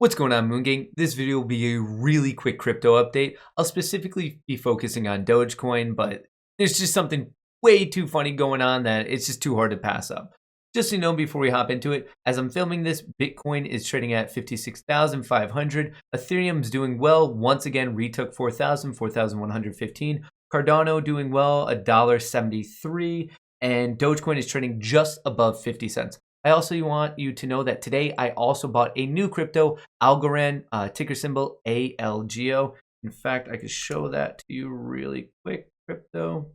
What's going on, Moon Gang? This video will be a really quick crypto update. I'll specifically be focusing on Dogecoin, but there's just something way too funny going on that it's just too hard to pass up. Just so you know, before we hop into it, as I'm filming this, Bitcoin is trading at 56,500. Ethereum's doing well. Once again, retook 4,115. Cardano doing well, $1.73. And Dogecoin is trading just above 50 cents. I also want you to know that today I also bought a new crypto, Algorand, ticker symbol ALGO. In fact, I could show that to you really quick. Crypto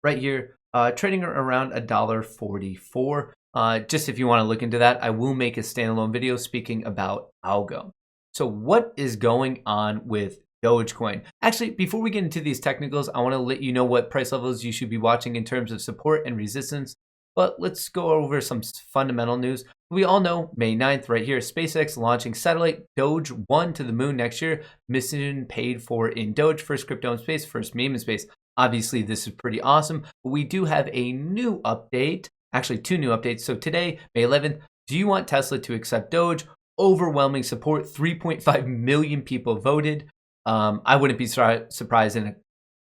right here, trading around $1.44. Just if you want to look into that, I will make a standalone video speaking about Algo. So what is going on with Dogecoin? Actually, before we get into these technicals, I want to let you know what price levels you should be watching in terms of support and resistance. But let's go over some fundamental news. We all know May 9th right here, SpaceX launching satellite Doge 1 to the moon next year. Mission paid for in Doge, first crypto in space, first meme in space. Obviously, this is pretty awesome. But we do have a new update, actually two new updates. So today, May 11th, do you want Tesla to accept Doge? Overwhelming support, 3.5 million people voted. I wouldn't be surprised in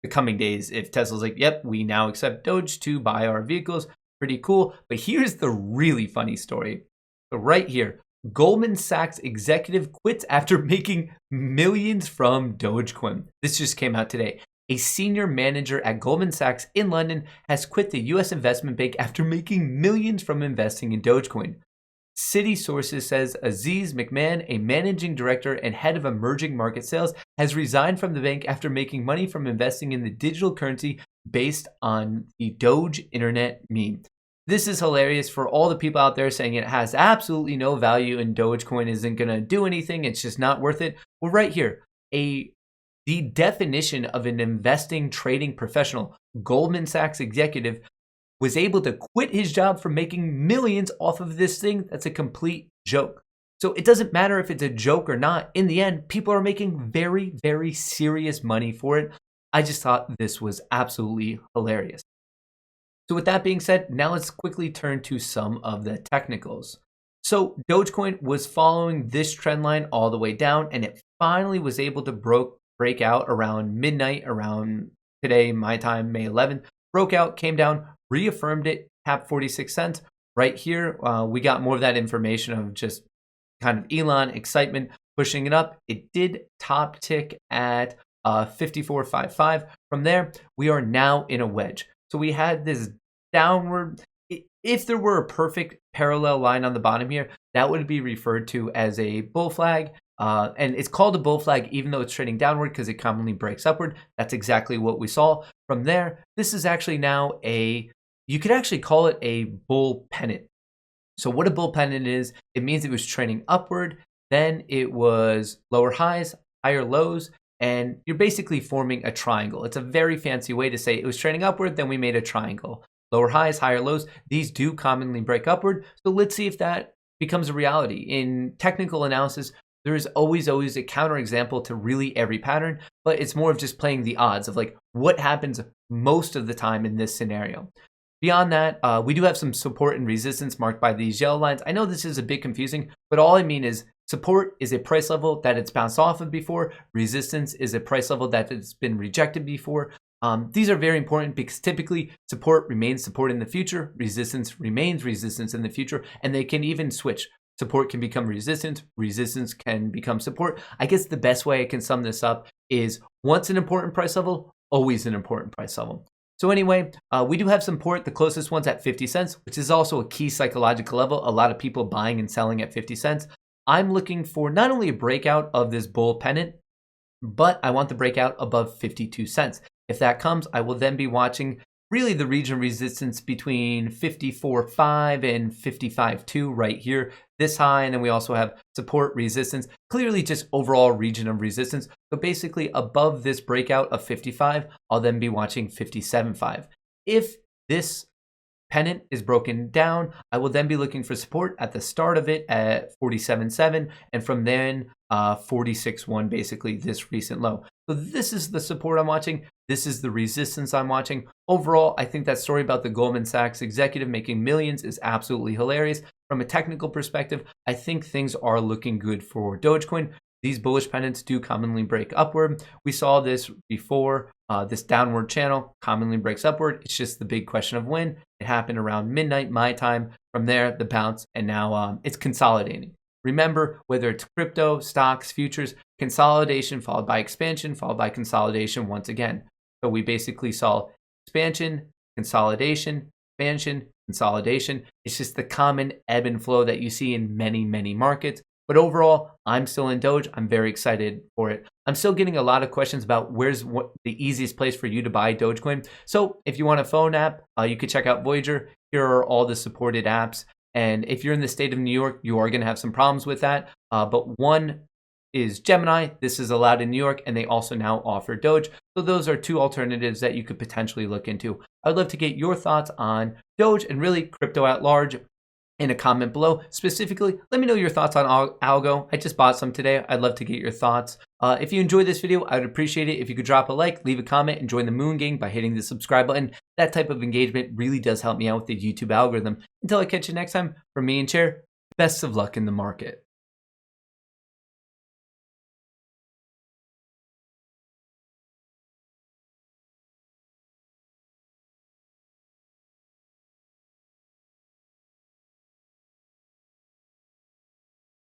the coming days if Tesla's like, yep, we now accept Doge to buy our vehicles. Pretty cool. But here's the really funny story. So right here, Goldman Sachs executive quits after making millions from Dogecoin. This just came out today. A senior manager at Goldman Sachs in London has quit the US investment bank after making millions from investing in Dogecoin. City sources says Aziz McMahon, a managing director and head of emerging market sales, has resigned from the bank after making money from investing in the digital currency based on the Doge internet meme. This is hilarious for all the people out there saying it has absolutely no value and Dogecoin isn't going to do anything. It's just not worth it. Well, right here, the definition of an investing trading professional, Goldman Sachs executive, was able to quit his job for making millions off of this thing. That's a complete joke. So it doesn't matter if it's a joke or not. In the end, people are making very, very serious money for it. I just thought this was absolutely hilarious. So with that being said, now let's quickly turn to some of the technicals. So Dogecoin was following this trend line all the way down, and it finally was able to break out around midnight, around today, my time, May 11th. Broke out, came down, reaffirmed it, tapped 46 cents. Right here, we got more of that information of just kind of Elon excitement pushing it up. It did top tick at 54.55. From there, we are now in a wedge. So we had this downward, if there were a perfect parallel line on the bottom here, that would be referred to as a bull flag. And it's called a bull flag even though it's trading downward because it commonly breaks upward. That's exactly what we saw. From there, this is actually now you could actually call it a bull pennant. So what a bull pennant is, it means it was trending upward, then it was lower highs, higher lows, and you're basically forming a triangle. It's a very fancy way to say it was trending upward, then we made a triangle. Lower highs, higher lows, these do commonly break upward. So let's see if that becomes a reality. In technical analysis, there is always a counterexample to really every pattern, but it's more of just playing the odds of like what happens most of the time in this scenario. Beyond that, we do have some support and resistance marked by these yellow lines. I know this is a bit confusing, but all I mean is support is a price level that it's bounced off of before. Resistance is a price level that it's been rejected before. These are very important because typically support remains support in the future, resistance remains resistance in the future, and they can even switch. Support can become resistance, resistance can become support. I guess the best way I can sum this up is once an important price level, always an important price level. So anyway, we do have support. The closest one's at 50 cents, which is also a key psychological level. A lot of people buying and selling at 50 cents. I'm looking for not only a breakout of this bull pennant, but I want the breakout above 52 cents. If that comes, I will then be watching really the region of resistance between 54.5 and 55.2 right here, this high. And then we also have support, resistance, clearly just overall region of resistance. So basically above this breakout of 55, I'll then be watching 57.5. If this pennant is broken down, I will then be looking for support at the start of it at 47.7, and from then 46.1, basically this recent low. So this is the support I'm watching. This is the resistance I'm watching. Overall, I think that story about the Goldman Sachs executive making millions is absolutely hilarious. From a technical perspective, I think things are looking good for Dogecoin. These bullish pennants do commonly break upward. We saw this before. This downward channel commonly breaks upward. It's just the big question of when. It happened around midnight my time. From there, the bounce, and now it's consolidating. Remember, whether it's crypto, stocks, futures, consolidation followed by expansion, followed by consolidation once again. So we basically saw expansion, consolidation, expansion, consolidation. It's just the common ebb and flow that you see in many, many markets. But overall, I'm still in Doge. I'm very excited for it. I'm still getting a lot of questions about where's the easiest place for you to buy Dogecoin. So if you want a phone app, you could check out Voyager. Here are all the supported apps. And if you're in the state of New York, you are going to have some problems with that. But one is Gemini. This is allowed in New York, and they also now offer Doge. So those are two alternatives that you could potentially look into. I'd love to get your thoughts on Doge and really crypto at large in a comment below. Specifically, let me know your thoughts on Algo. I just bought some today. I'd love to get your thoughts. If you enjoyed this video, I would appreciate it if you could drop a like, leave a comment, and join the Moon Gang by hitting the subscribe button. That type of engagement really does help me out with the YouTube algorithm. Until I catch you next time, from me and Chair, best of luck in the market.